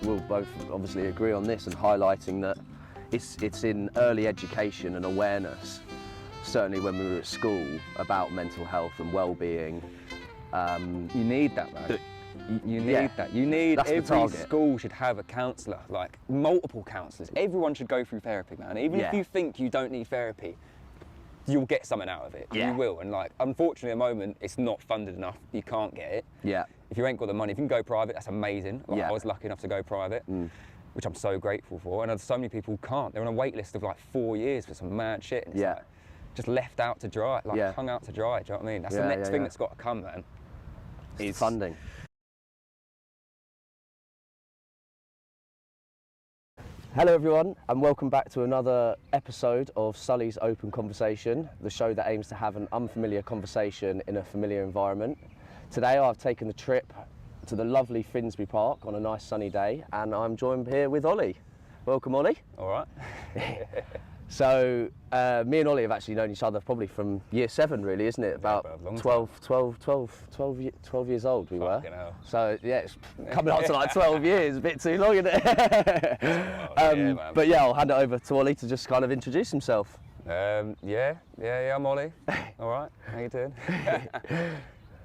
we'll both obviously agree on this and highlighting that it's in early education and awareness, certainly when we were at school, about mental health and well-being. You need that, man. You need that. You need, every school should have a counsellor, like multiple counsellors. Everyone should go through therapy, man. Even if you think you don't need therapy, you'll get something out of it. You will. And like, unfortunately at the moment, it's not funded enough. You can't get it. Yeah. If you ain't got the money, if you can go private, that's amazing. Like, I was lucky enough to go private, which I'm so grateful for. And there's so many people who can't. They're on a wait list of like 4 years for some mad shit. And it's like, just left out to dry, like hung out to dry, do you know what I mean? That's the next thing that's got to come, man. Is funding. Hello everyone, and welcome back to another episode of Sully's Open Conversation, the show that aims to have an unfamiliar conversation in a familiar environment. Today I've taken the trip to the lovely Finsbury Park on a nice sunny day, and I'm joined here with Ollie. Welcome, Ollie. All right. So me and Ollie have actually known each other probably from year 7, really, isn't it? About 12 years old we were. Hell. So yeah, it's coming up to like 12 years, a bit too long, isn't it? But yeah, I'll hand it over to Ollie to just kind of introduce himself. I'm Ollie. All right, how you doing?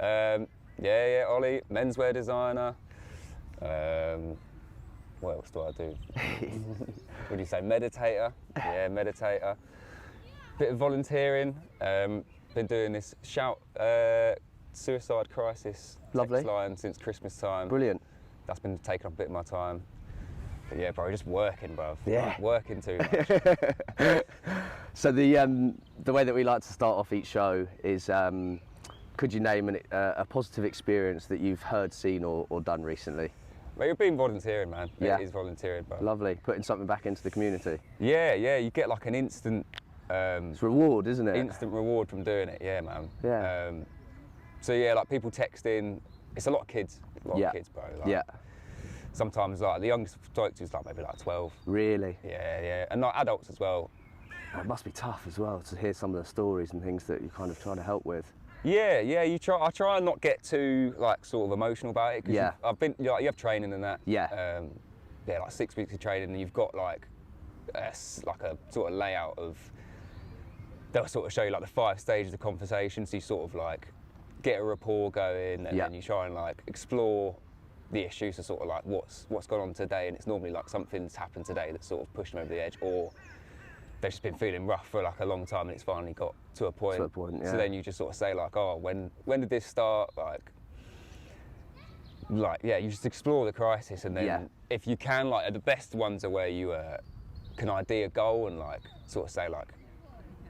Ollie, menswear designer. What else do I do? What do you say, meditator? Yeah, meditator. Bit of volunteering. Been doing this shout suicide crisis text line since Christmas time. Brilliant. That's been taking up a bit of my time. But yeah, bro, just working, bruv. Yeah. Working too much. So the way that we like to start off each show is, could you name a positive experience that you've heard, seen or done recently? Well, you've been volunteering, man. Yeah. It is volunteering, bro. Lovely, putting something back into the community. Yeah, you get like an instant... it's reward, isn't it? Instant reward from doing it, yeah, man. Yeah. So yeah, like people texting, it's a lot of kids, bro. Like, sometimes like the youngest I've talked to is like maybe like 12. Really? Yeah, and like adults as well. It must be tough as well to hear some of the stories and things that you're kind of trying to help with. Yeah, I try and not get too like sort of emotional about it. Yeah. I've been, you have training and that. Yeah. Like 6 weeks of training, and you've got like a sort of layout of. They'll sort of show you like the 5 stages of conversation, so you sort of like get a rapport going, and then you try and like explore the issue, so sort of like what's gone on today, and it's normally like something's happened today that's sort of pushed them over the edge, or they've just been feeling rough for like a long time and it's finally got to a point. Yeah. So then you just sort of say like, oh, when did this start? Like you just explore the crisis, and then if you can, like the best ones are where you can ID a goal and like sort of say like,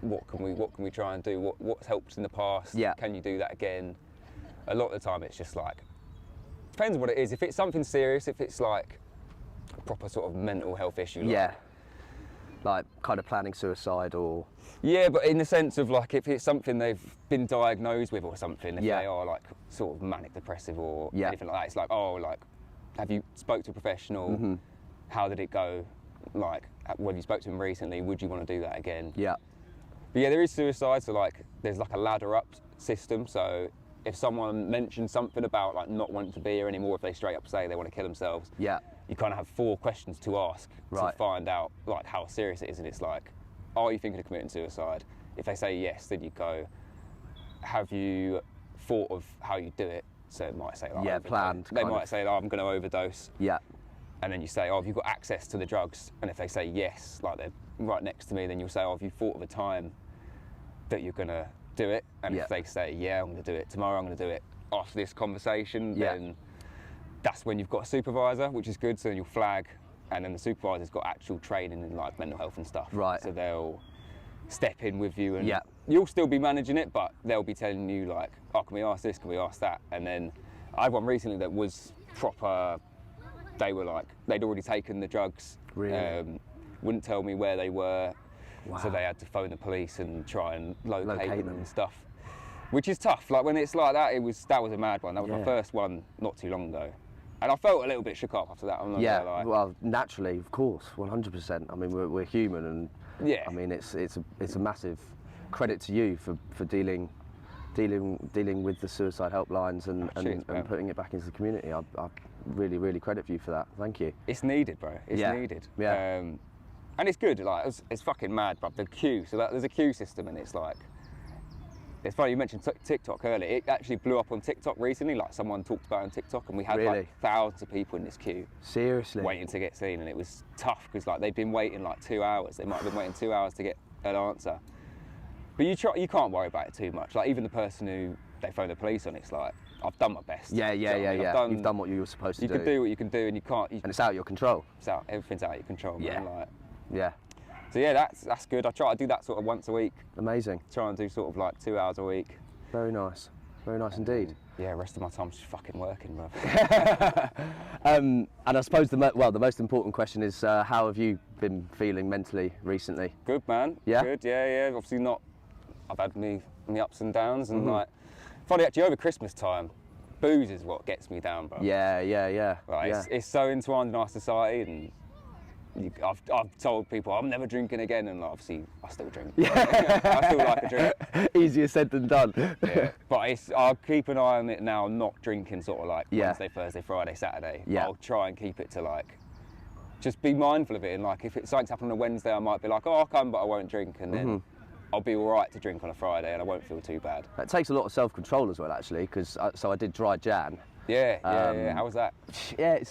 what can we try and do? What's helped in the past? Yeah. Can you do that again? A lot of the time it's just like, depends on what it is. If it's something serious, if it's like a proper sort of mental health issue. Like kind of planning suicide or... Yeah, but in the sense of like if it's something they've been diagnosed with or something, if they are like sort of manic depressive or anything like that, it's like, oh, like, have you spoke to a professional? How did it go? Like, when you spoke to them recently, would you want to do that again? Yeah. But yeah, there is suicide, so like there's like a ladder up system, so if someone mentions something about like not wanting to be here anymore, if they straight up say they want to kill themselves, you kind of have 4 questions to ask to find out like how serious it is. And it's like, are you thinking of committing suicide? If they say yes, then you go, have you thought of how you do it? So it might say like, planned. They might say, oh, I'm going to overdose. Yeah. And then you say, oh, have you got access to the drugs? And if they say yes, like they're right next to me, then you'll say, oh, have you thought of a time that you're going to do it? And if they say, yeah, I'm going to do it tomorrow, I'm going to do it after this conversation, then that's when you've got a supervisor, which is good, so then you'll flag, and then the supervisor's got actual training in like mental health and stuff. Right. So they'll step in with you, and you'll still be managing it, but they'll be telling you like, oh, can we ask this, can we ask that? And then I had one recently that was proper, they were like, they'd already taken the drugs, wouldn't tell me where they were, so they had to phone the police and try and locate them and stuff. Which is tough, like when it's like that, that was a mad one. That was my first one not too long ago. And I felt a little bit shook up after that. I'm not gonna lie. Well, naturally, of course, 100%. I mean, we're human, and I mean, it's a massive credit to you for dealing dealing with the suicide helplines and Cheers, man. putting it back into the community. I really credit you for that. Thank you. It's needed, bro. It's needed. Yeah. And it's good. Like it's fucking mad, bro. The queue. So there's a queue system, and it's like. It's funny you mentioned TikTok earlier. It actually blew up on TikTok recently. Like someone talked about it on TikTok, and we had like thousands of people in this queue. Seriously. Waiting to get seen, and it was tough because like they'd been waiting like 2 hours. They might have been waiting 2 hours to get an answer. But you can't worry about it too much. Like even the person who they phone the police on, it's like I've done my best. Yeah. You've done what you were supposed to do. You can do what you can do, and you can't. And it's out of your control. Everything's out of your control, man. Like, yeah. So yeah, that's good. I try to do that sort of once a week. Amazing. Try and do sort of like 2 hours a week. Very nice indeed. Yeah, rest of my time's just fucking working, bro. And I suppose the most important question is how have you been feeling mentally recently? Good, man. Yeah. Good. Yeah. Obviously not. I've had me ups and downs, and like, funny actually over Christmas time, booze is what gets me down, bro. Yeah. Right. It's so entwined in our society, and. I've told people I'm never drinking again, and obviously I still drink. I still like a drink. Easier said than done. Yeah. But I'll keep an eye on it now, not drinking sort of like Wednesday, Thursday, Friday, Saturday. Yeah. I'll try and keep it to like, just be mindful of it, and like if something's happening on a Wednesday, I might be like, oh, I'll come, but I won't drink, and then I'll be all right to drink on a Friday, and I won't feel too bad. That takes a lot of self-control as well, actually, because I did dry Jan. Yeah. How was that? Yeah,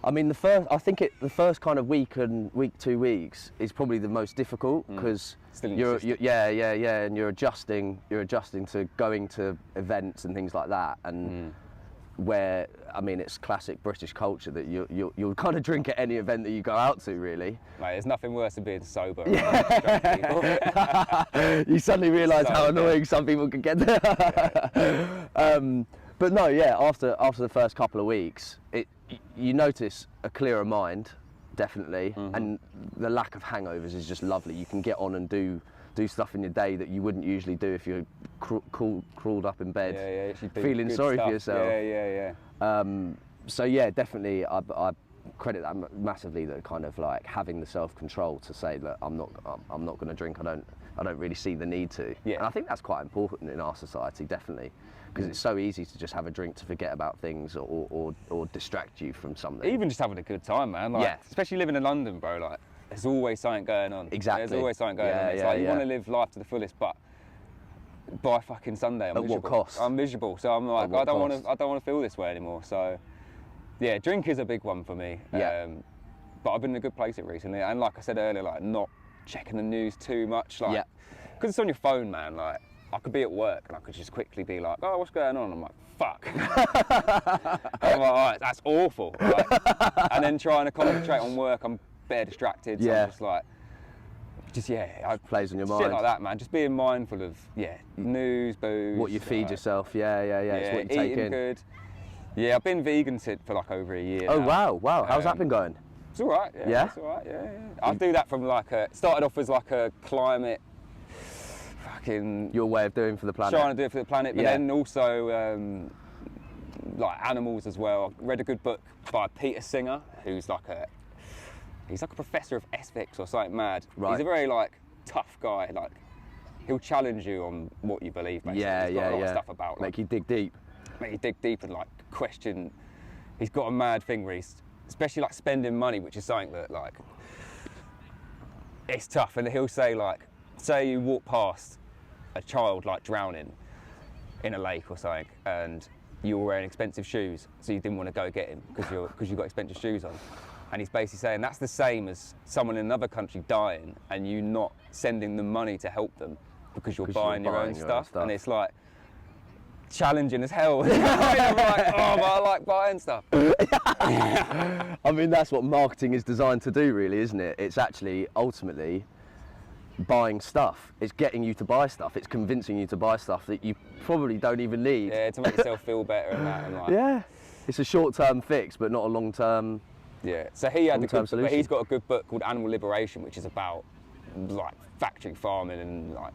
I mean, the first kind of week and 2 weeks is probably the most difficult because and you're adjusting to going to events and things like that, and where I mean it's classic British culture that you'll kind of drink at any event that you go out to, really. Mate, there's nothing worse than being sober. You suddenly realise how annoying some people can get. But no, after the first couple of weeks, you notice a clearer mind, definitely, and the lack of hangovers is just lovely. You can get on and do stuff in your day that you wouldn't usually do if you're crawled up in bed, feeling sorry for yourself. So yeah, definitely, I credit that massively. That kind of like having the self-control to say that I'm not going to drink. I don't really see the need to. Yeah. And I think that's quite important in our society, definitely. Because it's so easy to just have a drink to forget about things or distract you from something. Even just having a good time, man. Like, especially living in London, bro. Like, there's always something going on. Exactly. There's always something going on. It's like you want to live life to the fullest, but by fucking Sunday, I'm miserable. At what cost? I'm miserable. So I'm like, I don't want to feel this way anymore. So, yeah, drink is a big one for me. Yeah. But I've been in a good place recently, and like I said earlier, like not checking the news too much, like, because it's on your phone, man. Like, I could be at work and I could just quickly be like, oh, what's going on? I'm like, fuck. I'm like, all right, that's awful. Like, and then trying to concentrate on work, I'm bare distracted. So I'm just like, it plays on your mind. Shit like that, man. Just being mindful of, news, booze. What you feed yourself, It's what you take eating in. good. Yeah, I've been vegan for like over a year Oh, now. wow. How's that been going? It's all right, Yeah? It's all right, yeah. I do that from like started off as like a climate, your way of doing for the planet. Trying to do it for the planet, but then also like animals as well. I read a good book by Peter Singer, who's like a professor of ethics or something mad. Right. He's a very like tough guy. Like he'll challenge you on what you believe. Basically. He's got a lot of stuff about make you dig deep. Make you dig deep and like question. He's got a mad thing where he's especially like spending money, which is something that like it's tough. And he'll say like, say you walk past a child like drowning in a lake or something, and you were wearing expensive shoes, so you didn't want to go get him because you got expensive shoes on. And he's basically saying that's the same as someone in another country dying and you not sending them money to help them because you're buying your own stuff. And it's like challenging as hell. I'm like, oh, but I like buying stuff. I mean, that's what marketing is designed to do, really, isn't it? It's actually ultimately buying stuff. It's getting you to buy stuff. It's convincing you to buy stuff that you probably don't even need. Yeah, to make yourself feel better and that. And like, yeah, it's a short-term fix, but not a long-term. Yeah. So he had he's got a good book called Animal Liberation, which is about like factory farming and like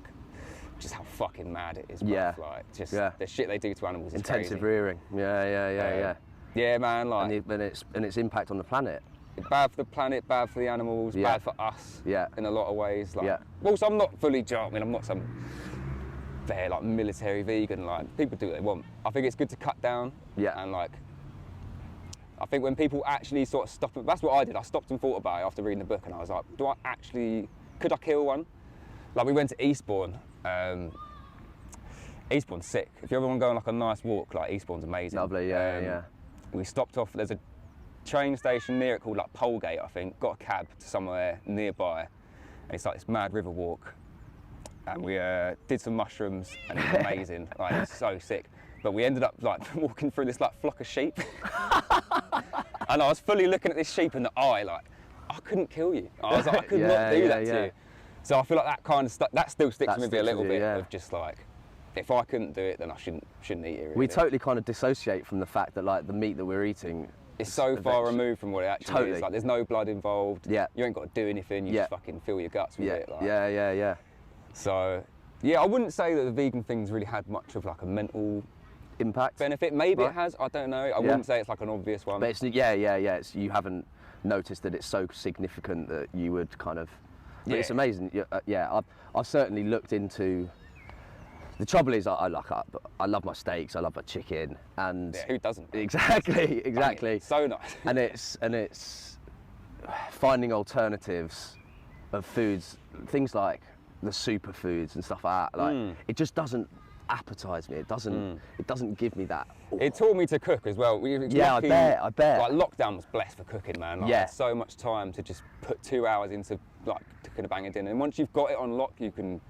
just how fucking mad it is. Yeah. Like just the shit they do to animals. Is intensive crazy. rearing. Yeah. Yeah, man. Like and its impact on the planet. Bad for the planet, bad for the animals, bad for us. Yeah. In a lot of ways. Like, yeah. Also, I'm not fully. I mean, I'm not some bare like military vegan, like people do what they want. I think it's good to cut down. Yeah. And like, I think when people actually sort of stop, that's what I did. I stopped and thought about it after reading the book, and I was like, could I kill one? Like, we went to Eastbourne. Eastbourne's sick. If you ever want to go on like a nice walk, like Eastbourne's amazing. Lovely, yeah. We stopped off, there's a train station near it called like Polegate, I think. Got a cab to somewhere nearby, and it's like this mad river walk. And we did some mushrooms, and it was amazing. Like, it's so sick. But we ended up like walking through this like flock of sheep. And I was fully looking at this sheep in the eye, like, I couldn't kill you. I was like, I could not do that to you. So I feel like that kind of stuff, that still sticks with me a little bit of just like, if I couldn't do it, then I shouldn't eat it. Really. We totally kind of dissociate from the fact that like the meat that we're eating is so far removed from what it actually is. Like, there's no blood involved. Yeah. You ain't got to do anything. You just fucking fill your guts with it. Like. Yeah. So, yeah, I wouldn't say that the vegan thing's really had much of like a mental impact benefit. Maybe it has. I don't know. I wouldn't say it's like an obvious one. But it's, it's, you haven't noticed that it's so significant that you would kind of. But it's amazing. I've certainly looked into. The trouble is, I love my steaks. I love my chicken, and who doesn't? Exactly. I mean, it's so nice. and it's finding alternatives of foods, things like the superfoods and stuff like that. Like it just doesn't appetise me. It doesn't give me that. It taught me to cook as well. I bet. Like, lockdown was blessed for cooking, man. Like, I had so much time to just put 2 hours into like cooking a banger dinner. And once you've got it on lock, you can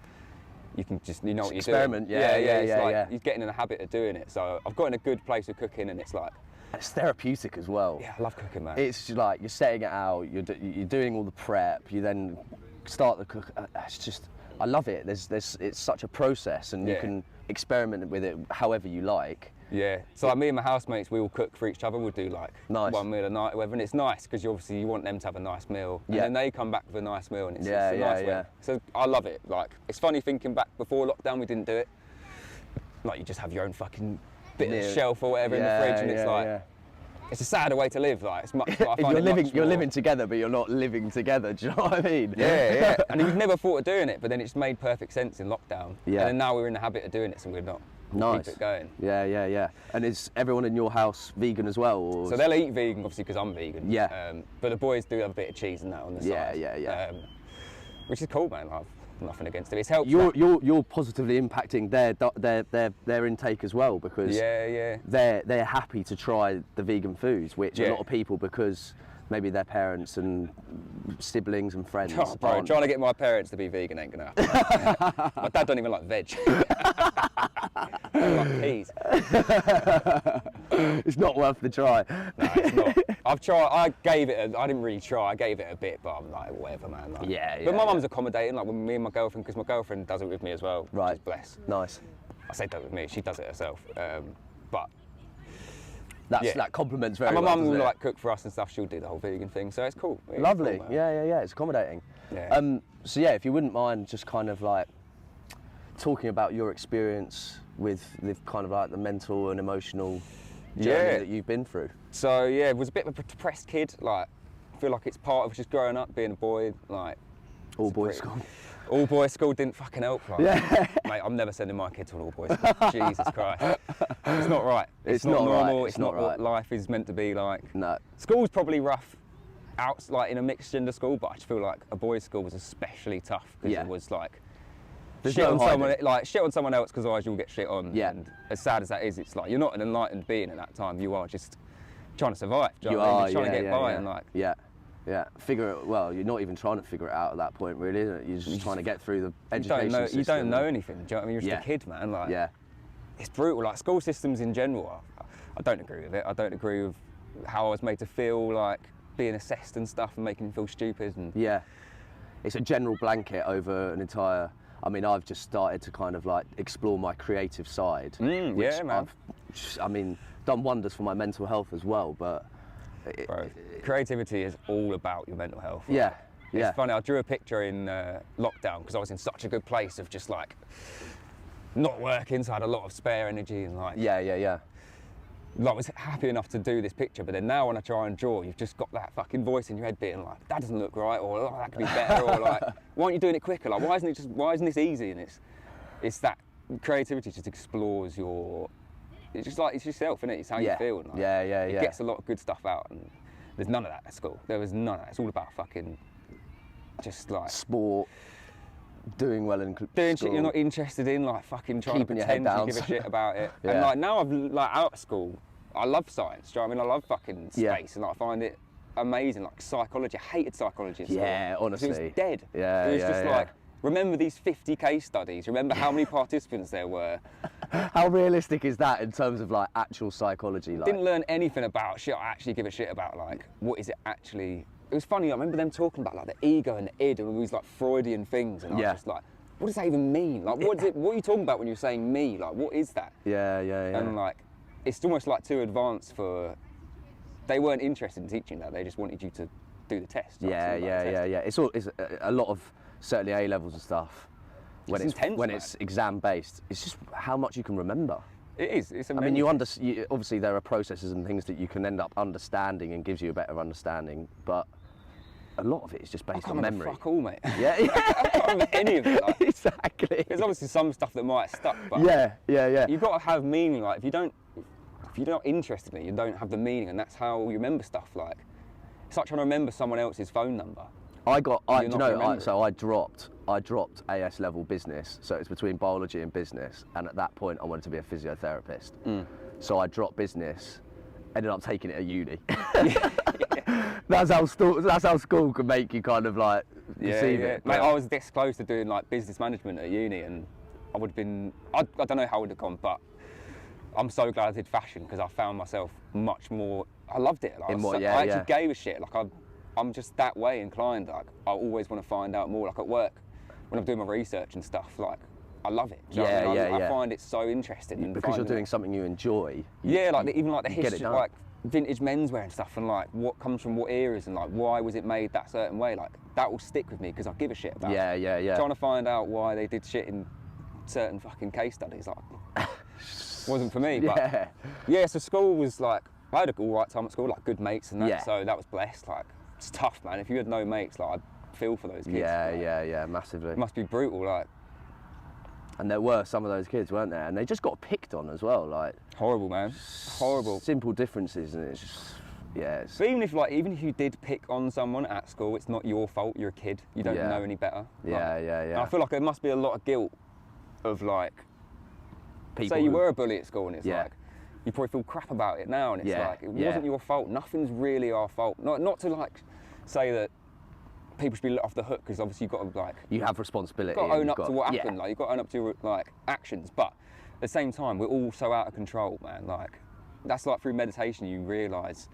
just, you know what you're experiment. doing. You're getting in the habit of doing it. So I've got in a good place of cooking, and it's like. It's therapeutic as well. Yeah, I love cooking, man. It's like you're setting it out. You're doing all the prep. You then start the cook. It's just. I love it. It's such a process, and you can experiment with it however you like. Yeah. So like me and my housemates, we all cook for each other. We'll do like one meal a night or whatever, and it's nice because you want them to have a nice meal, and then they come back with a nice meal, and it's a nice way. So I love it. Like, it's funny thinking back before lockdown, we didn't do it. Like, you just have your own fucking bit of shelf or whatever in the fridge, and it's like. It's a sadder way to live. Like, it's much. You're living together, but you're not living together. Do you know what I mean? Yeah. And we've never thought of doing it, but then it's made perfect sense in lockdown. Yeah. And then now we're in the habit of doing it, so we're not. Nice. Keep it going. Yeah. And is everyone in your house vegan as well? Or? So they'll eat vegan, obviously, because I'm vegan. Yeah. But the boys do have a bit of cheese and that on the side. Yeah. Which is cool, man. I've nothing against it. It's helped. You're positively impacting their intake as well, because they're happy to try the vegan foods, which a lot of people, because maybe their parents and siblings and friends. Oh, bro, trying to get my parents to be vegan ain't gonna happen. My dad don't even like veg. I don't like peas. It's not worth the try. No, it's not. I've tried. I didn't really try. I gave it a bit, but I'm like, whatever, man. Like, but my mum's accommodating. Like, when me and my girlfriend, because my girlfriend does it with me as well. Right. She's blessed. Nice. I say does it with me. She does it herself. But. That complements very well. well. And my mum will like cook for us and stuff. She'll do the whole vegan thing, so it's cool. Lovely. Cool, yeah. It's accommodating. Yeah. So if you wouldn't mind just kind of like talking about your experience with kind of like the mental and emotional journey that you've been through. So I was a bit of a depressed kid. Like, I feel like it's part of just growing up, being a boy. Like, all boys school. All boys school didn't fucking help. Like, mate, I'm never sending my kid to an all boys school. Jesus Christ. It's not right. It's not normal. Right. It's not what life is meant to be like. No. School's probably rough like in a mixed gender school, but I just feel like a boys' school was especially tough because it was like shit on someone else because otherwise you'll get shit on. Yeah. And as sad as that is, it's like you're not an enlightened being at that time. You are just trying to survive. Do you know what I mean? You're trying to get by and like. Yeah. Figure it. Well, you're not even trying to figure it out at that point, really. Isn't it? You're just trying to get through the education system. You don't know anything. Do you know what I mean? You're just a kid, man. Like, it's brutal. Like, school systems in general, I don't agree with it. I don't agree with how I was made to feel, like being assessed and stuff and making me feel stupid. And it's a general blanket over an entire. I mean, I've just started to kind of like explore my creative side, which man. I've done wonders for my mental health as well. But creativity is all about your mental health. Right? It's funny. I drew a picture in lockdown because I was in such a good place of just like not working, so I had a lot of spare energy and like like, I was happy enough to do this picture, but then now when I try and draw, you've just got that fucking voice in your head being like, that doesn't look right, or that could be better, or like, why aren't you doing it quicker? Like, why isn't this easy? And it's that creativity just explores it's just like, it's yourself, isn't it? It's how you feel. And like, it gets a lot of good stuff out, and there's none of that at school. There was none of that. It's all about fucking, just like... sport, doing well in doing school. shit you're not interested in, like fucking trying Keeping to your head pretend you down. give a shit about it. Yeah. And like now I'm like out of school, I love science, do you know what I mean? I love fucking space, and like, I find it amazing. Like psychology, I hated psychology at school. Yeah, honestly. It was dead. Yeah, it was just yeah. like, remember these 50 case studies, remember how many participants there were. How realistic is that in terms of like actual psychology? Like, Didn't learn anything about shit I actually give a shit about, like what is it actually. It was funny, I remember them talking about like the ego and the id and all these like Freudian things, and I was just like, what does that even mean? Like what are you talking about when you're saying me? Like what is that? Yeah. And like, it's almost like too advanced for, they weren't interested in teaching that, they just wanted you to do the test. Yeah. It's a lot of, certainly A levels and stuff, when It's intense, man. it's exam based, it's just how much you can remember. It is, it's I amazing. mean, obviously there are processes and things that you can end up understanding and gives you a better understanding, but a lot of it is just based on memory. Fuck all, mate. Yeah, I can't remember any of it. Like, exactly. there's obviously some stuff that might have stuck, but yeah. you've got to have meaning. Like if you're not interested in it, you don't have the meaning, and that's how you remember stuff. Like it's like trying to remember someone else's phone number. I dropped AS level business, so it's between biology and business, and at that point I wanted to be a physiotherapist. So I dropped business, ended up taking it at uni. That's how school can make you kind of like perceive it. Mate, I was this close to doing like business management at uni, and I would have been, I don't know how I would have gone, but I'm so glad I did fashion, because I found myself much more, I loved it. Like, I actually gave a shit. Like I'm just that way inclined. Like I always want to find out more. Like at work, when I'm doing my research and stuff, like I love it. Do you know what I mean? I find it so interesting. And because you're doing something you enjoy. Even like the history, like vintage menswear and stuff, and like what comes from what eras, and like why was it made that certain way. Like that will stick with me because I give a shit about it. Yeah. Trying to find out why they did shit in certain fucking case studies, like wasn't for me. But so school was like, I had a all right time at school, like good mates and that. So that was blessed. Like it's tough, man. If you had no mates, like I feel for those kids. Yeah, massively. It must be brutal, like. And there were some of those kids, weren't there? And they just got picked on as well, like. Horrible, man. Horrible. Simple differences, and it's just, So even if you did pick on someone at school, it's not your fault. You're a kid. You don't know any better. Yeah. And I feel like there must be a lot of guilt of like. People say you were a bully at school, and it's Yeah. like. You probably feel crap about it now, and it's Yeah, like it yeah. wasn't your fault. Nothing's really our fault. Not to like say that people should be let off the hook, because obviously you've got to like you have responsibility. you've got to own up to what happened. Like you've got to own up to your like actions. But at the same time, we're all so out of control, man. Like that's like through meditation you realise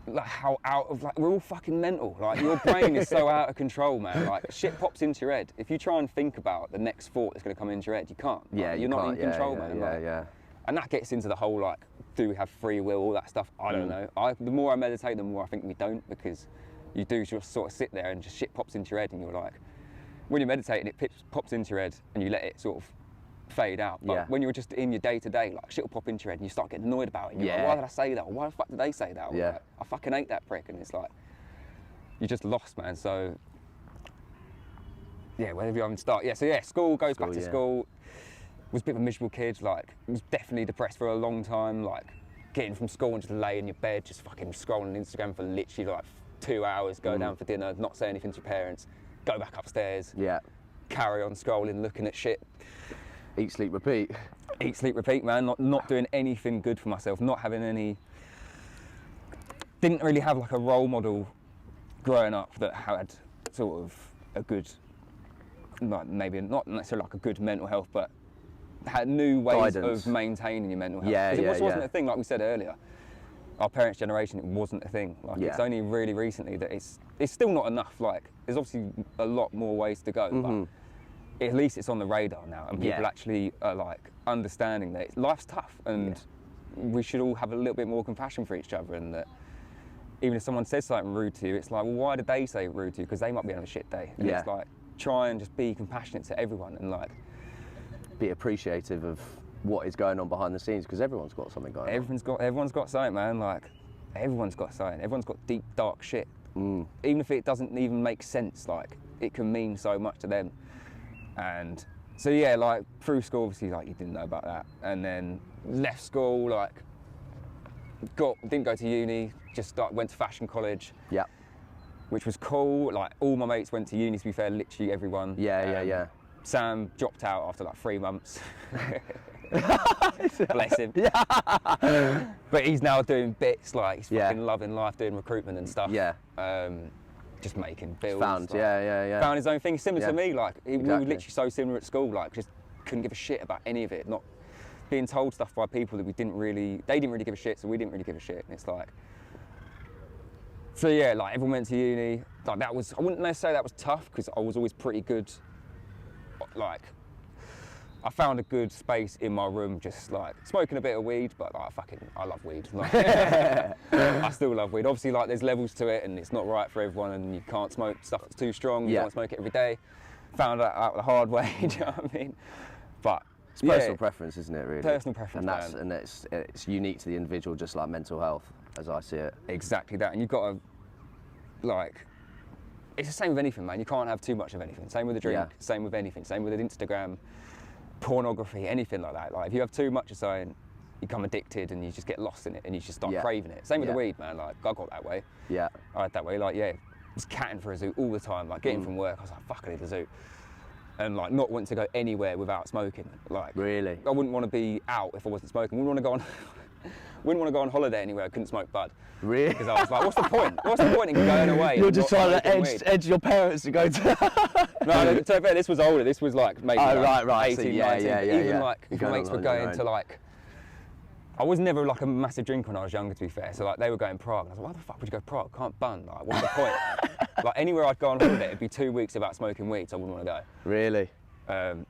like how out of like we're all fucking mental. Like your brain is so out of control, man. Like shit pops into your head. If you try and think about the next thought that's going to come into your head, you can't. Yeah, like, you're not in control, man. Yeah. And that gets into the whole like, do we have free will, all that stuff? I don't know. The more I meditate, the more I think we don't, because you do just sort of sit there and just shit pops into your head, and you're like, when you're meditating, it pops into your head and you let it sort of fade out. But when you're just in your day-to-day, like shit will pop into your head and you start getting annoyed about it. And you're like, why did I say that? Or why the fuck did they say that? Or like, I fucking hate that prick. And it's like, you're just lost, man. So, where do you even start? School, goes back to school. Was a bit of a miserable kid, like, was definitely depressed for a long time, like, getting from school and just lay in your bed, just fucking scrolling Instagram for literally like 2 hours, go down for dinner, not say anything to your parents, go back upstairs, carry on scrolling, looking at shit. Eat, sleep, repeat. Eat, sleep, repeat, man, not doing anything good for myself, not having any, didn't really have like a role model growing up that had sort of a good, like maybe not necessarily like a good mental health, but had new ways of maintaining your mental health. It wasn't a thing, like we said earlier. Our parents' generation, it wasn't a thing. Like it's only really recently that it's still not enough. Like there's obviously a lot more ways to go, but at least it's on the radar now, and people actually are like understanding that life's tough, and we should all have a little bit more compassion for each other, and that even if someone says something rude to you, it's like, well, why did they say rude to you? Because they might be having a shit day. And it's like, try and just be compassionate to everyone, and like be appreciative of what is going on behind the scenes, because everyone's got something going on. Everyone's got something, man. Like everyone's got something. Everyone's got deep, dark shit. Even if it doesn't even make sense, like it can mean so much to them. And So yeah, like through school, obviously, like you didn't know about that, and then left school, like didn't go to uni, just went to fashion college. Yeah. Which was cool. Like all my mates went to uni. To be fair, literally everyone. Yeah. Sam dropped out after like 3 months. Bless him. Yeah. But he's now doing bits, like he's fucking loving life, doing recruitment and stuff. Yeah. Just making bills. Found his own thing, similar to me. Like we were Exactly. literally so similar at school. Like just couldn't give a shit about any of it. Not being told stuff by people that they didn't really give a shit, so we didn't really give a shit. And it's like, so yeah, like everyone went to uni. Like that was, I wouldn't necessarily say that was tough because I was always pretty good. Like, I found a good space in my room, just like smoking a bit of weed, but like I love weed. Like, I still love weed. Obviously, like there's levels to it, and it's not right for everyone, and you can't smoke stuff that's too strong. You can't smoke it every day. Found that out the hard way. Do you know what I mean? But it's personal preference, isn't it? Really. Personal preference, and it's unique to the individual, just like mental health, as I see it. Exactly that, and you've got to like. It's the same with anything, man. You can't have too much of anything. Same with the drink. Same with anything. Same with Instagram, pornography, anything like that. Like if you have too much of something, you become addicted and you just get lost in it and you just start craving it. Same with the weed, man. Like I got that way. Yeah. I had that way. Like I was catting for a zoo all the time. Like getting from work, I was like, fuck, I need a zoo. And like not wanting to go anywhere without smoking. Like really, I wouldn't want to be out if I wasn't smoking. Wouldn't want to go on holiday anywhere I couldn't smoke bud. Really? Because I was like, what's the point? What's the point in going away? You're just trying to edge your parents to go to. No, to be fair, this was older. This was like maybe like right. 18, So, 19. Even like if my mates were going right. to like, I was never like a massive drinker when I was younger, to be fair. So like they were going Prague, and I was like, why the fuck would you go Prague? Can't bun. Like, what's the point? Like anywhere I'd go on holiday, it'd be 2 weeks about smoking weed, so I wouldn't want to go. Really?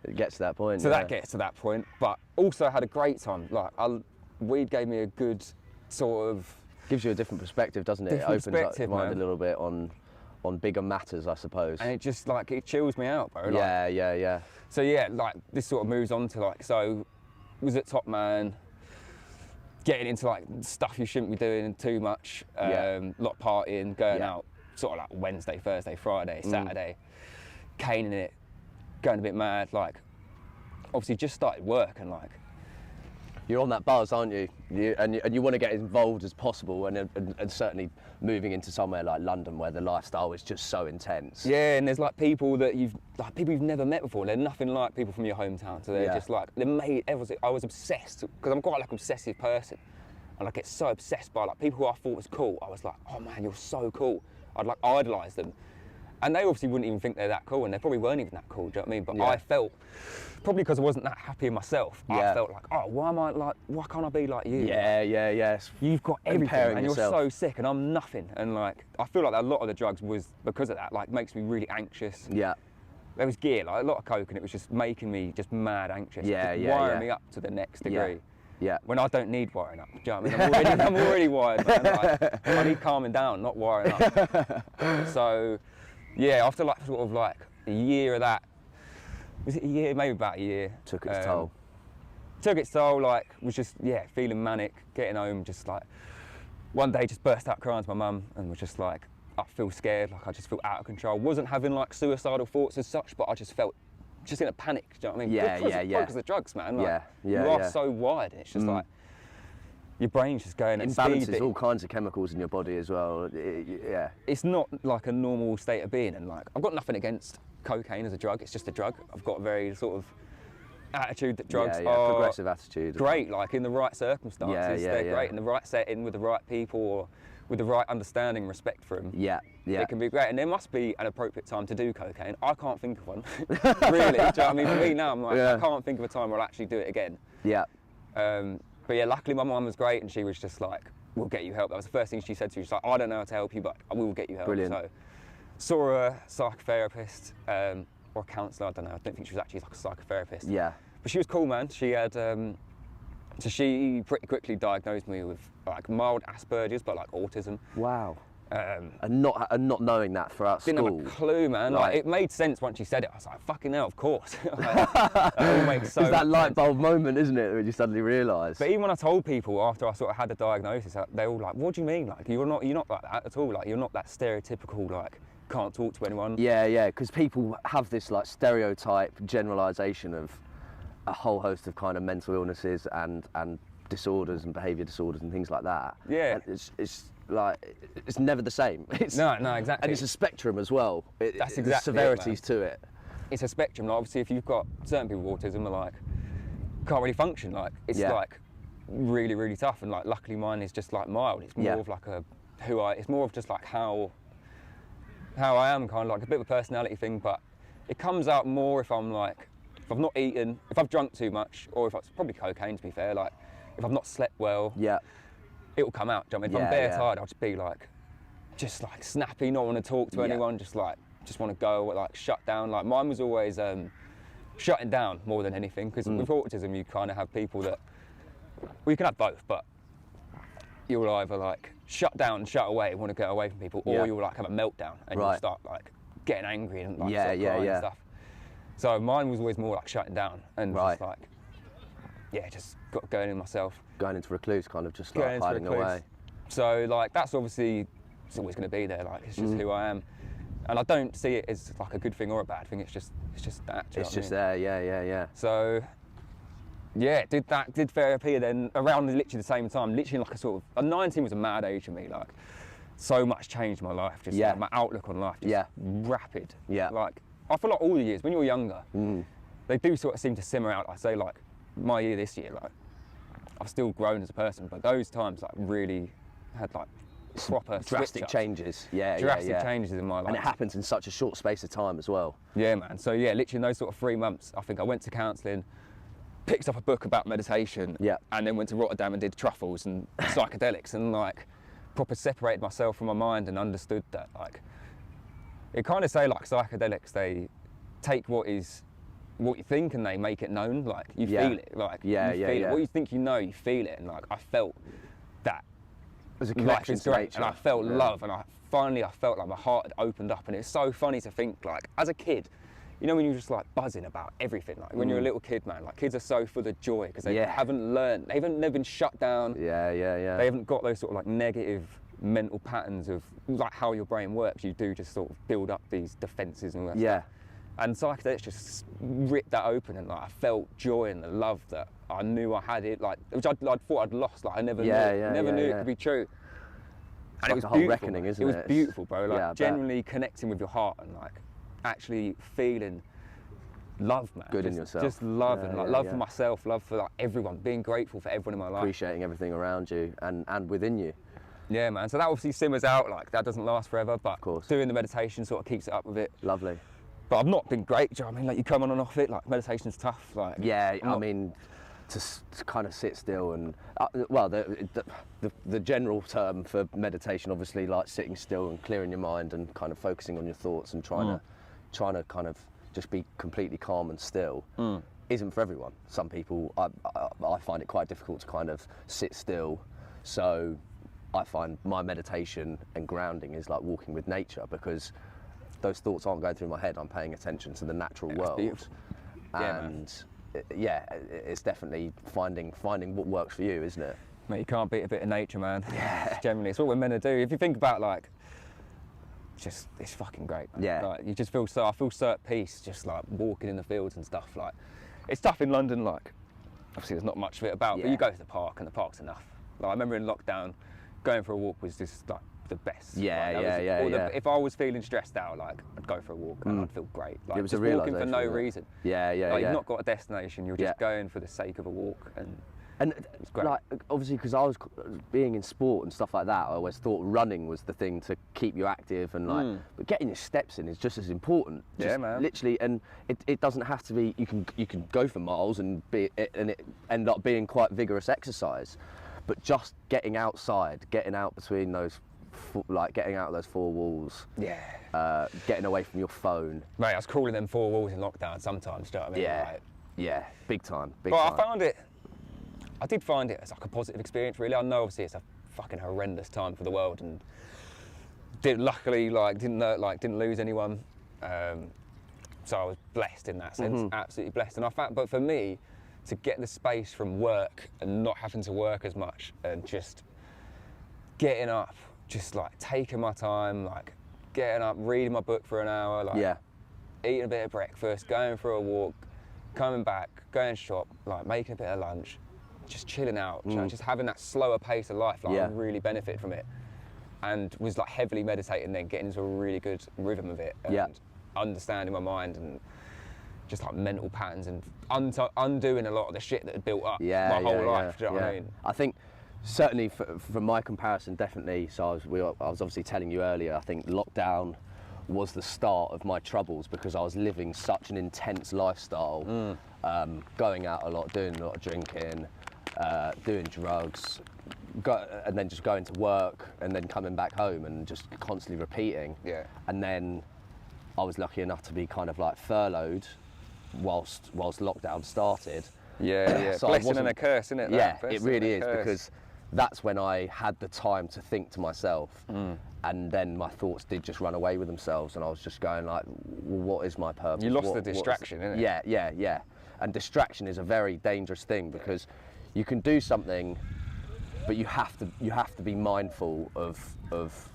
It gets to that point. So that gets to that point, but also I had a great time. Like weed gave me a good sort of. Gives you a different perspective, doesn't it? It opens up the mind a little bit on bigger matters, I suppose. And it just like, it chills me out, bro. Like, yeah. So yeah, like this sort of moves on to like, so was at Top Man, getting into like stuff you shouldn't be doing too much, lot partying, going out sort of like Wednesday, Thursday, Friday, Saturday, caning it, going a bit mad, like obviously just started work and like, you're on that buzz, aren't you? And you want to get as involved as possible, and certainly moving into somewhere like London where the lifestyle is just so intense. Yeah, and there's like people you've never met before. They're nothing like people from your hometown, so they're just like I was obsessed because I'm quite like an obsessive person, and I get so obsessed by like people who I thought was cool. I was like, oh man, you're so cool. I'd like idolise them, and they obviously wouldn't even think they're that cool, and they probably weren't even that cool. Do you know what I mean? But I felt. Probably because I wasn't that happy in myself. I felt like, oh, why can't I be like you? Yeah. You've got everything and you're yourself. so sick and I'm nothing. And like, I feel like a lot of the drugs was because of that, like makes me really anxious. Yeah. There was gear, like a lot of coke, and it was just making me just mad anxious. Wiring me up to the next degree. Yeah. When I don't need wiring up. Do you know what I mean? I'm already wired, man. Like, I need calming down, not wiring up. So, yeah, after like sort of like a year of that, was it a year? Maybe about a year. Took its toll. Took its toll, like, was just, feeling manic, getting home, just like, one day just burst out crying to my mum and was just like, I feel scared, like I just feel out of control. Wasn't having like suicidal thoughts as such, but I just felt just in a panic, do you know what I mean? Because of the drugs, man. Like, you are so wired, and it's just like, your brain's just going at speed. Imbalances all kinds of chemicals in your body as well. It's not like a normal state of being, and like, I've got nothing against cocaine as a drug, it's just a drug. I've got a very sort of attitude that drugs are progressive attitude. Great, like in the right circumstances, they're great, in the right setting, with the right people, or with the right understanding, respect for them. It can be great, and there must be an appropriate time to do cocaine. I can't think of one, really. Do you know what I mean? For me now, I'm like, I can't think of a time where I'll actually do it again. But yeah, luckily my mum was great, and she was just like, we'll get you help. That was the first thing she said to me. She's like, I don't know how to help you, but I will get you help. Brilliant. So, saw a psychotherapist or a counsellor, I don't know. I don't think she was actually like a psychotherapist. But she was cool, man. She had, so she pretty quickly diagnosed me with like mild Asperger's, but like autism. Wow. And not knowing that throughout school. Didn't have a clue, man. Like, it made sense once she said it. I was like, fucking hell, of course. That all makes so It's that much light sense. bulb moment, isn't it, when you suddenly realise? But even when I told people after I sort of had the diagnosis, they all like, what do you mean? Like, you're not like that at all. Like, you're not that stereotypical like can't talk to anyone. Yeah, because people have this like stereotype generalisation of a whole host of kind of mental illnesses and disorders and behaviour disorders and things like that. Yeah. And it's like, it's never the same. No, exactly. And it's a spectrum as well. That's exactly there's severities it, to it. It's a spectrum. Like, obviously, if you've got certain people with autism are like, can't really function. Like, it's like really, really tough. And like, luckily mine is just like mild. It's more of like it's more of just like how I am, kind of like a bit of a personality thing, but it comes out more if I'm like, if I've not eaten, if I've drunk too much, or if it's probably cocaine to be fair, like if I've not slept well, it'll come out. Do you know what I mean? If I'm bare tired, I'll just be like, snappy, not want to talk to anyone, just want to go, like shut down. Like mine was always shutting down more than anything, because with autism you kind of have people that, well, you can have both, but you'll either like shut down, shut away, want to get away from people, or you'll like have a meltdown and you'll start like getting angry and like start crying and stuff. So mine was always more like shutting down and just like, just got going in myself. Going into recluse, kind of just like hiding away. So like that's obviously, it's always going to be there. Like it's just who I am, and I don't see it as like a good thing or a bad thing. It's just that. It's just there. Yeah. So did therapy, and then around literally the same time, literally like a sort of, 19 was a mad age for me. Like so much changed in my life. Just like, my outlook on life. Just rapid. Yeah. Like I feel like all the years when you're younger, they do sort of seem to simmer out. I say like my year this year, like I've still grown as a person, but those times like really had like proper drastic changes. Drastic changes in my life. And it happens in such a short space of time as well. Yeah, man. So yeah, literally in those sort of 3 months, I think I went to counselling, picked up a book about meditation, and then went to Rotterdam and did truffles and psychedelics, and like proper separated myself from my mind and understood that like, it kind of say like psychedelics, they take what you think and they make it known. Like you feel it, like you feel it. What you think you know, you feel it, and like I felt that there's a life is great, nature. and I felt love, and I felt like my heart had opened up. And it's so funny to think like, as a kid, you know, when you're just like buzzing about everything, like when you're a little kid, man, like kids are so full of joy because they haven't learned, they've never been shut down. They haven't got those sort of like negative mental patterns of like how your brain works. You do just sort of build up these defences and all that stuff. And psychedelics just ripped that open, and like I felt joy and the love that I knew I had it, like which I'd thought I'd lost. Like I never knew it could be true. And it was a whole beautiful, reckoning, isn't it? It was beautiful, bro. Like genuinely connecting with your heart and like actually feeling love, man. Good in yourself. Just love and like love for myself, love for like everyone, being grateful for everyone in my life. Appreciating everything around you and within you. Yeah, man. So that obviously simmers out, like that doesn't last forever, but of course, doing the meditation sort of keeps it up with it. Lovely. But I've not been great, do you know what I mean? Like you come on and off it, like meditation's tough. Like I mean, to kind of sit still and well, the general term for meditation, obviously, like sitting still and clearing your mind and kind of focusing on your thoughts and trying to kind of just be completely calm and still, isn't for everyone. Some people, I find it quite difficult to kind of sit still. So I find my meditation and grounding is like walking with nature, because those thoughts aren't going through my head. I'm paying attention to the natural world. Beautiful. And it's definitely finding what works for you, isn't it? Mate, you can't beat a bit of nature, man. Generally, it's what we're meant to do. If you think about like, it's fucking great, man. Yeah. Like, you just feel I feel so at peace, just like walking in the fields and stuff. Like, it's tough in London. Like, obviously there's not much of it about, but you go to the park and the park's enough. Like, I remember in lockdown, going for a walk was just like the best. If I was feeling stressed out, like I'd go for a walk and I'd feel great. Like, it was just a walking for no reason. Like, you've not got a destination. You're just going for the sake of a walk, and it's great. Like, obviously, because I was being in sport and stuff like that, I always thought running was the thing to keep you active, and like, but getting your steps in is just as important. Yeah, man. Literally, and it doesn't have to be. You can go for miles and it end up being quite vigorous exercise, but just getting outside, getting out between those. Like getting out of those four walls, getting away from your phone. Mate, I was crawling them four walls in lockdown sometimes. Do you know what I mean? Big time. But I did find it as like a positive experience. Really, I know obviously it's a fucking horrendous time for the world, and luckily didn't lose anyone. So I was blessed in that sense, absolutely blessed. And I found, but for me, to get the space from work and not having to work as much and just getting up, just like taking my time, like getting up, reading my book for an hour, like eating a bit of breakfast, going for a walk, coming back, going shop, like making a bit of lunch, just chilling out, just having that slower pace of life. Like I really benefit from it, and was like heavily meditating, then getting into a really good rhythm of it, and understanding my mind and just like mental patterns and undoing a lot of the shit that had built up my whole life. Do you know what I mean? I think certainly from my comparison, definitely. So I was obviously telling you earlier. I think lockdown was the start of my troubles because I was living such an intense lifestyle, going out a lot, doing a lot of drinking, doing drugs, and then just going to work and then coming back home and just constantly repeating. Yeah. And then I was lucky enough to be kind of like furloughed whilst lockdown started. Yeah. So blessing and a curse, isn't it? Yeah, it really is, because that's when I had the time to think to myself, and then my thoughts did just run away with themselves, and I was just going like, well, what is my purpose? You lost the distraction, innit? Yeah. And distraction is a very dangerous thing, because you can do something, but you have to be mindful of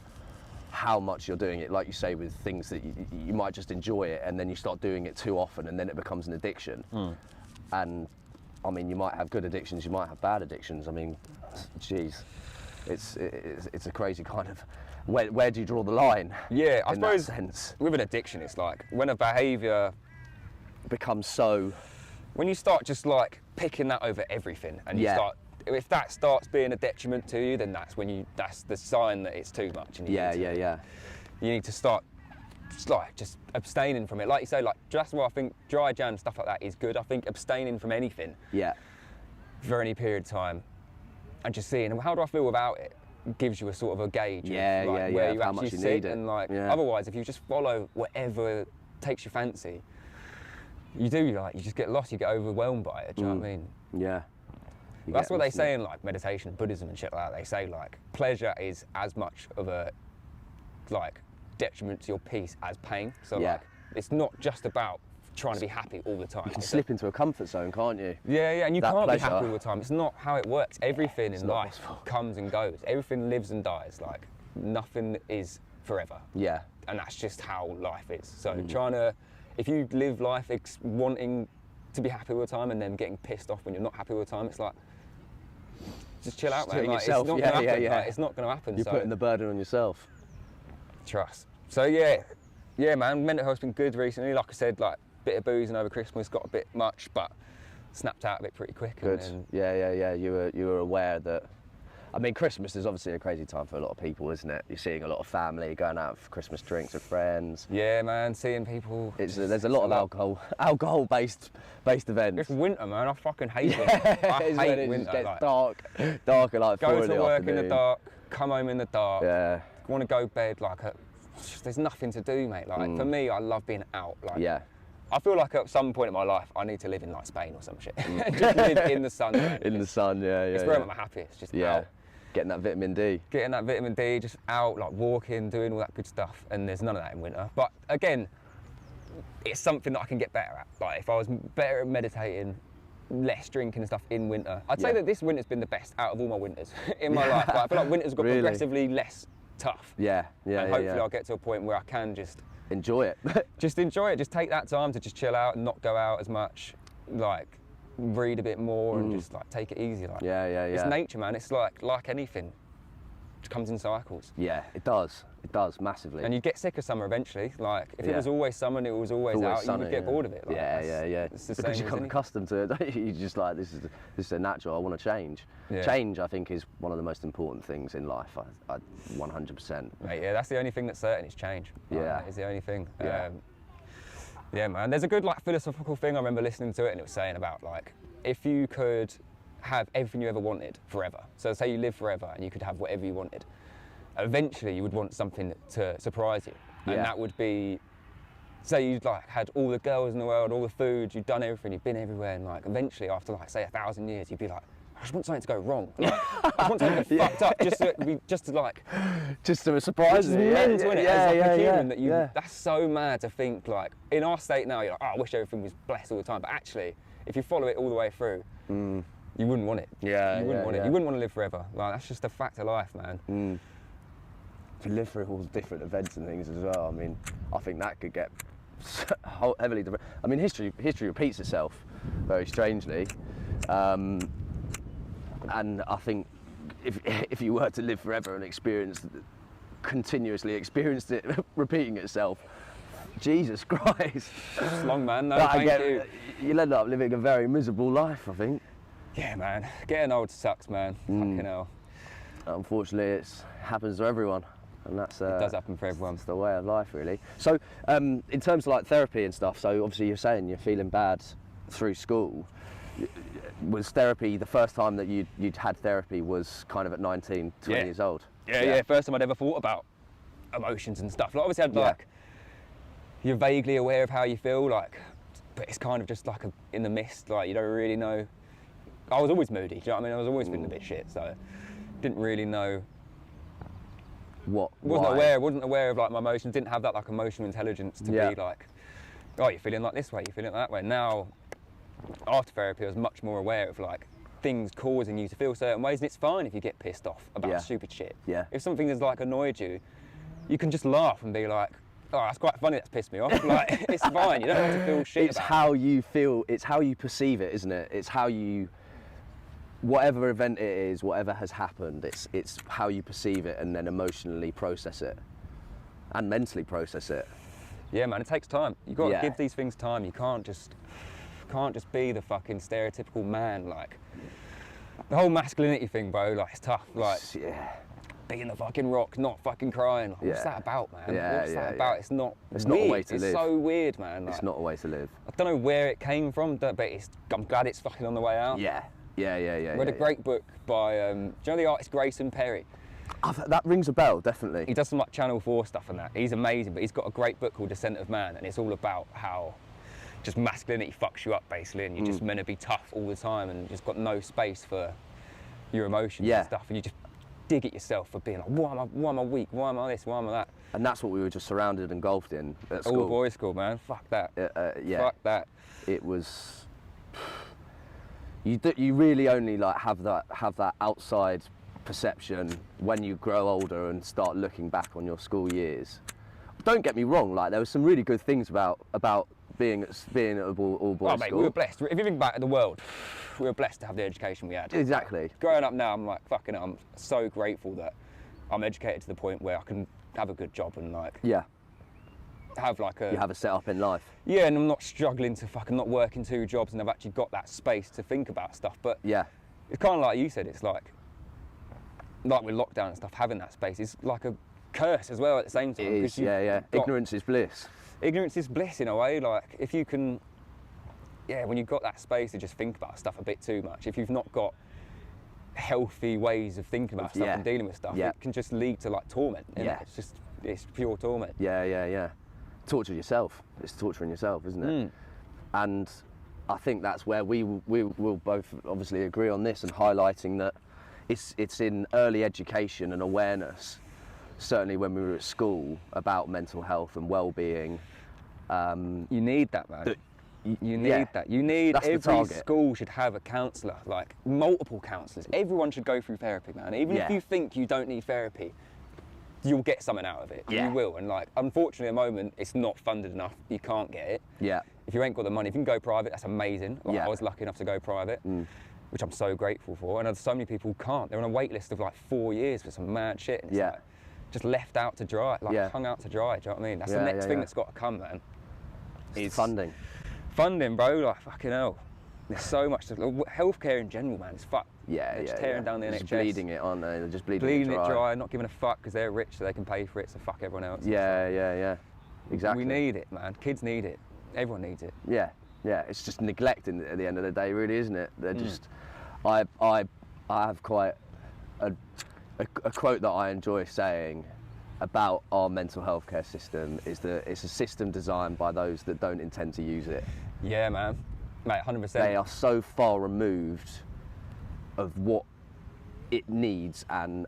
how much you're doing it. Like you say, with things that you might just enjoy it, and then you start doing it too often, and then it becomes an addiction. And I mean, you might have good addictions, you might have bad addictions. I mean, geez, it's a crazy kind of, where do you draw the line? Yeah, I that suppose sense? With an addiction, it's like when a behaviour becomes so, when you start just like picking that over everything, and you start, if that starts being a detriment to you, then that's the sign that it's too much. And you need to start just abstaining from it. Like you say, like that's why I think dry jam, stuff like that is good. I think abstaining from anything for any period of time and just seeing how do I feel without it gives you a sort of a gauge of where you actually sit. And like otherwise, if you just follow whatever takes your fancy, you just get lost, you get overwhelmed by it. Do you know what I mean? Yeah. That's what they say in like meditation, Buddhism and shit like that. They say like pleasure is as much of a like detriment to your peace as pain. So like it's not just about trying to be happy all the time. You can slip into a comfort zone, can't you? Yeah, and you can't be happy all the time. It's not how it works. Everything in life comes and goes. Everything lives and dies. Like nothing is forever. Yeah. And that's just how life is. So if you live life wanting to be happy all the time and then getting pissed off when you're not happy all the time, it's like, just chill out, man. Like, it's not gonna happen. Like, it's not going to happen. You're putting the burden on yourself. Trust. So yeah, man. Mental health's been good recently. Like I said, like bit of boozing over Christmas, got a bit much, but snapped out of it pretty quick. Good. And yeah. You were aware that. I mean, Christmas is obviously a crazy time for a lot of people, isn't it? You're seeing a lot of family going out for Christmas drinks with friends. Yeah, man. Seeing people. There's a lot of alcohol-based events. It's winter, man. I fucking hate it. I hate winter. It gets darker like 4 in the afternoon. Go to work in the dark, come home in the dark. Yeah. Want to go bed like there's nothing to do, mate. Like for me, I love being out. Like I feel like at some point in my life, I need to live in like Spain or some shit. Just live in the sun. In the sun, yeah. It's where I'm at my happiest, just out. Getting that vitamin D. Getting that vitamin D, just out, like walking, doing all that good stuff. And there's none of that in winter. But again, it's something that I can get better at. Like if I was better at meditating, less drinking and stuff in winter. I'd say that this winter's been the best out of all my winters in my life. Like, I feel like winter's got progressively less tough. And hopefully I'll get to a point where I can just enjoy it. Just enjoy it. Just take that time to just chill out and not go out as much. Like read a bit more and just like take it easy. Like it's nature, man. It's like anything. It comes in cycles. Yeah, it does massively. And you get sick of summer eventually. Like if it was always summer and it was always out, sunny, you would get bored of it. Like, it's the because same you become accustomed to it, don't you? You're just like, this is a natural. I want to change. Change, I think, is one of the most important things in life. I 100%. Mate, that's the only thing that's certain is change. It's the only thing. Yeah, man. There's a good like philosophical thing. I remember listening to it, and it was saying about like if you could have everything you ever wanted forever. So say you live forever and you could have whatever you wanted. Eventually, you would want something to surprise you, and that would be, say you'd like had all the girls in the world, all the food, you'd done everything, you'd been everywhere, and like eventually, after like say 1,000 years, you'd be like, I just want something to go wrong. Like, I want something to get fucked up, just to surprise you. Mental, innit? As like a human, that that's so mad to think like in our state now. You're like, oh, I wish everything was blessed all the time, but actually, if you follow it all the way through. You wouldn't want it. You wouldn't want it. You wouldn't want to live forever. Like that's just a fact of life, man. to live through all the different events and things as well. I mean, I think that could get heavily. I mean, history repeats itself very strangely, and I think if you were to live forever and continuously experienced it repeating itself, Jesus Christ, it's long, man. No, thank you. You'll end up living a very miserable life, I think. Yeah, man. Getting old sucks, man. Fucking hell. Unfortunately, it happens to everyone, and that's it does happen for everyone. It's the way of life, really. So, in terms of like therapy and stuff, so obviously you're saying you're feeling bad through school. Was therapy the first time that you'd had therapy was kind of at 19, 20 years old? Yeah. First time I'd ever thought about emotions and stuff. Like, obviously, I'd like you're vaguely aware of how you feel, like, but it's kind of just like in the mist. Like, you don't really know. I was always moody. Do you know what I mean? I was always feeling a bit shit, so didn't really know. Wasn't aware of like my emotions. Didn't have that like emotional intelligence to be like, oh, you're feeling like this way, you're feeling that way. Now, after therapy, I was much more aware of like things causing you to feel certain ways, and it's fine if you get pissed off about stupid shit. Yeah. If something has like annoyed you, you can just laugh and be like, oh, that's quite funny. That's pissed me off. Like, it's fine. You don't have to feel shit. It's how you feel. It's how you perceive it, isn't it? It's how you. Whatever event it is, whatever has happened, it's how you perceive it and then emotionally process it and mentally process it. Yeah, man, it takes time. You've got to give these things time. You can't just be the fucking stereotypical man. Like, the whole masculinity thing, bro, like, it's tough. Like, being the fucking rock, not fucking crying. Like, what's that about, man? What's that about? It's not a way to live. It's so weird, man. Like, it's not a way to live. I don't know where it came from, but I'm glad it's fucking on the way out. Yeah. Read a great book by, do you know the artist Grayson Perry? That rings a bell, definitely. He does some like Channel 4 stuff and that. He's amazing, but he's got a great book called Descent of Man, and it's all about how just masculinity fucks you up, basically, and you're just meant to be tough all the time, and you've just got no space for your emotions and stuff, and you just dig at yourself for being like, why am I weak? Why am I this? Why am I that? And that's what we were just surrounded and engulfed in at school. All boys school, man. Fuck that. Fuck that. It was. You really only like have that outside perception when you grow older and start looking back on your school years. Don't get me wrong, like there were some really good things about being at all boys mate, school. We were blessed. If you think back at the world, we were blessed to have the education we had. Exactly. Growing up now, I'm like, fucking hell, I'm so grateful that I'm educated to the point where I can have a good job and like have like you have a setup in life. Yeah, and I'm not struggling to fucking not working 2 jobs, and I've actually got that space to think about stuff. But it's kind of like you said, it's like with lockdown and stuff, having that space is like a curse as well at the same time. It is, ignorance is bliss. Ignorance is bliss in a way. Like, if you can, when you've got that space to just think about stuff a bit too much, if you've not got healthy ways of thinking about stuff and dealing with stuff, it can just lead to like torment. It's pure torment. Torture yourself. It's torturing yourself, isn't it? And I think that's where we will both obviously agree on this, and highlighting that it's in early education and awareness, certainly when we were at school, about mental health and well-being. You need that, man. You need that. You need, every school should have a counsellor, like multiple counsellors. Everyone should go through therapy, man. Even if you think you don't need therapy, you'll get something out of it. You will. And like, unfortunately at the moment, it's not funded enough. You can't get it. If you ain't got the money, if you can go private, that's amazing. Like, I was lucky enough to go private, which I'm so grateful for. And so many people can't. They're on a wait list of like 4 years for some mad shit. And it's like, just left out to dry, like hung out to dry. Do you know what I mean? That's the next thing that's got to come, man. It's funding. Funding, bro. Like, fucking hell. There's so much. Healthcare in general, man, it's fucked. They're just tearing down the NHS. Just bleeding it, aren't they? They're just bleeding it dry, not giving a fuck because they're rich so they can pay for it, so fuck everyone else. Exactly. We need it, man. Kids need it. Everyone needs it. It's just neglect at the end of the day, really, isn't it? They're just. I have quite a quote that I enjoy saying about our mental health care system is that it's a system designed by those that don't intend to use it. Yeah, man. Mate, 100%. They are so far removed of what it needs and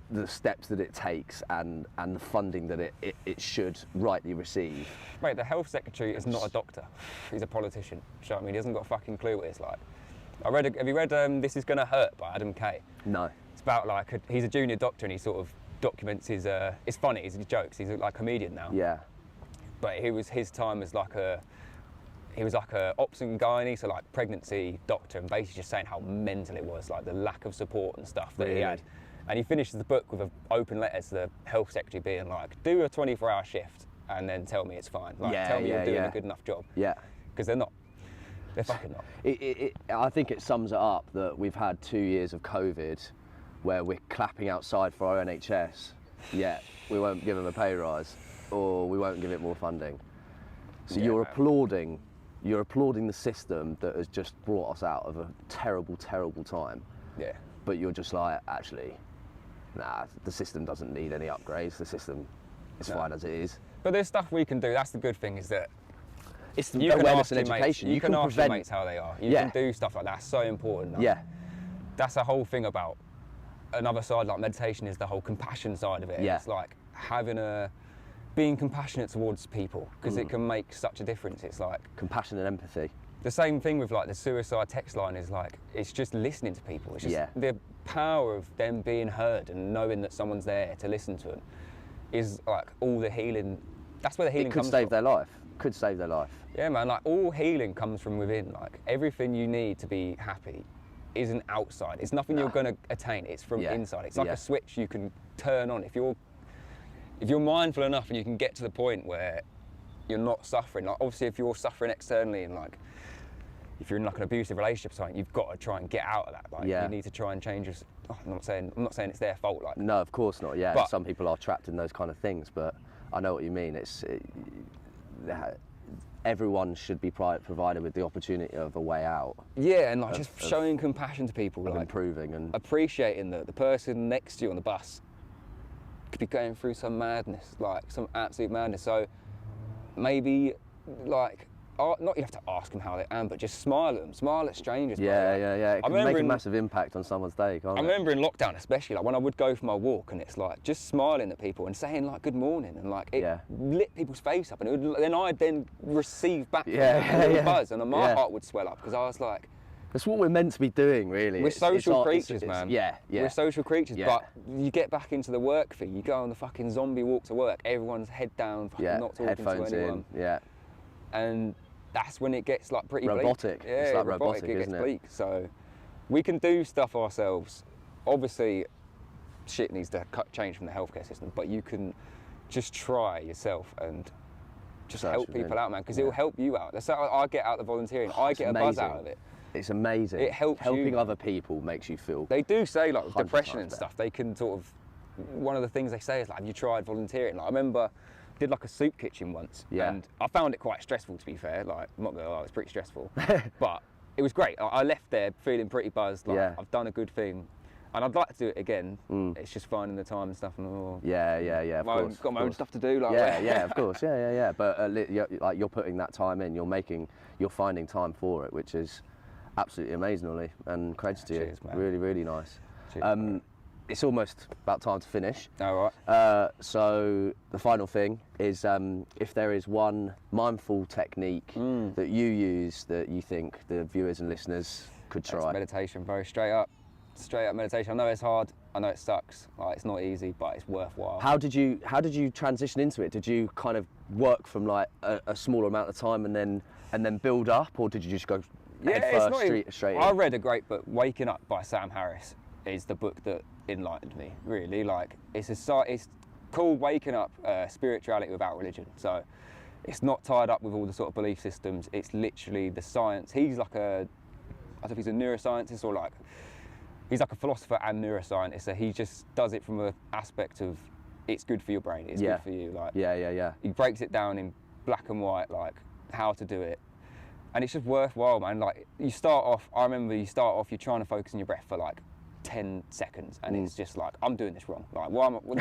the steps that it takes and the funding that it should rightly receive. Mate, the health secretary is not a doctor. He's a politician. Do you know what I mean? He hasn't got a fucking clue what it's like. Have you read This Is Gonna Hurt by Adam Kay? No. It's about like, he's a junior doctor and he sort of documents his. It's funny. He jokes. He's like a comedian now. Yeah. But his time as he was like a ops and gynae, so like pregnancy doctor, and basically just saying how mental it was, like the lack of support and stuff that he had. And he finishes the book with an open letter to the health secretary being like, do a 24-hour shift and then tell me it's fine. Like, tell me you're doing a good enough job. Yeah. Because they're not. They're fucking not. I think it sums it up that we've had 2 years of COVID where we're clapping outside for our NHS, yet we won't give them a pay rise or we won't give it more funding. So you're applauding the system that has just brought us out of a terrible, terrible time. Yeah. But you're just like, actually, nah, the system doesn't need any upgrades. The system is fine as it is. But there's stuff we can do. That's the good thing, is that it's the awareness and education. You can ask prevent your mates how they are. You can do stuff like that. That's so important. Yeah. That's the whole thing about another side, like meditation, is the whole compassion side of it. Yeah. It's like being compassionate towards people, because it can make such a difference. It's like compassion and empathy. The same thing with like the suicide text line is like, it's just listening to people. It's just the power of them being heard and knowing that someone's there to listen to them is like all the healing. That's where the healing comes from. Could save their life. Yeah, man, like all healing comes from within. Like everything you need to be happy isn't outside. It's nothing you're going to attain. It's from inside. It's like a switch you can turn on. If you're mindful enough and you can get to the point where you're not suffering. Like obviously if you're suffering externally and like if you're in like an abusive relationship or something, you've got to try and get out of that. Like you need to try and change your. I'm not saying it's their fault. Like no, of course not. Yeah, but some people are trapped in those kind of things, but I know what you mean. Everyone should be provided with the opportunity of a way out. Yeah, and like just showing compassion to people, like improving and appreciating that the person next to you on the bus could be going through some madness, like some absolute madness. So maybe like. Not you have to ask them how they am, but just smile at them. Smile at strangers. Yeah. It can make a massive impact on someone's day, can't it? I remember in lockdown especially, like when I would go for my walk and it's like just smiling at people and saying like good morning and like it lit people's face up and then I'd receive back a little buzz and my heart would swell up because I was like... That's what we're meant to be doing, really. We're social creatures, man. Yeah. We're social creatures, but you get back into the work thing, you go on the fucking zombie walk to work, everyone's head down, fucking not talking headphones to anyone. And that's when it gets like pretty robotic. Bleak. Yeah, it's like robotic, isn't it gets it? bleak. So we can do stuff ourselves. Obviously, shit needs to change from the healthcare system, but you can just try yourself and just help people out, man, because it will help you out. That's how I get out the volunteering. I get a buzz out of it. It's amazing. It helps helping other people makes you feel. They do say like with depression and stuff, they can sort of. One of the things they say is like, have you tried volunteering? Like I remember. Did like a soup kitchen once, and I found it quite stressful, to be fair. Like, I'm not gonna lie, it was pretty stressful, but it was great. I left there feeling pretty buzzed. Like, I've done a good thing, and I'd like to do it again. It's just finding the time and stuff. And Of course, got my own stuff to do. Like, of course, yeah. But you're putting that time in. You're finding time for it, which is absolutely amazing, Ollie. And creds to you. Cheers, man. Really, really nice. Cheers, it's almost about time to finish. All right. So the final thing is, if there is one mindful technique that you use that you think the viewers and listeners could try. It's meditation, bro. Straight up meditation. I know it's hard. I know it sucks. Like, it's not easy, but it's worthwhile. How did you transition into it? Did you kind of work from like a smaller amount of time and then build up, or did you just go straight in? I read a great book, Waking Up by Sam Harris. Is the book that enlightened me, really. Like it's called Waking Up, Spirituality Without Religion. So it's not tied up with all the sort of belief systems. It's literally the science. He's like I don't know if he's a neuroscientist or like he's like a philosopher and neuroscientist. So he just does it from an aspect of it's good for your brain. It's good for you. Like he breaks it down in black and white, like how to do it. And it's just worthwhile, man. Like I remember you start off, you're trying to focus on your breath for like 10 seconds and it's just like, I'm doing this wrong, like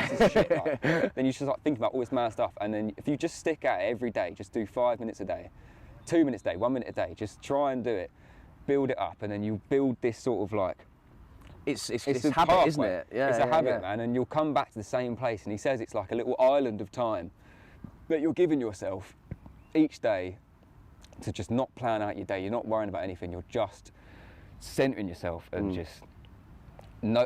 this is shit. Like, then you just like think about all this mad stuff, and then if you just stick at it every day, just do 5 minutes a day, 2 minutes a day, 1 minute a day, just try and do it, build it up, and then you build this sort of like it's a habit, isn't it? It's a habit, man, and you'll come back to the same place. And he says it's like a little island of time that you're giving yourself each day to just not plan out your day. You're not worrying about anything, you're just centering yourself and just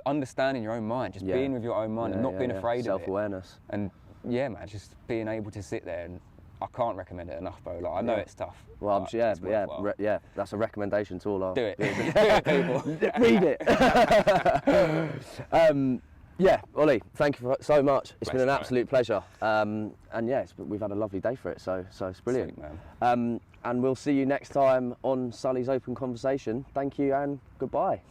understanding your own mind, just being with your own mind and not being afraid of it. Self-awareness. And yeah, man, just being able to sit there, and I can't recommend it enough, bro. Like, I know it's tough. Well, yeah, that's a recommendation to all our do it. Do it, people. Read it. Yeah, Ollie, thank you so much. It's been an absolute pleasure. And yeah, we've had a lovely day for it, so it's brilliant. Sweet, man. And we'll see you next time on Sully's Open Conversation. Thank you and goodbye.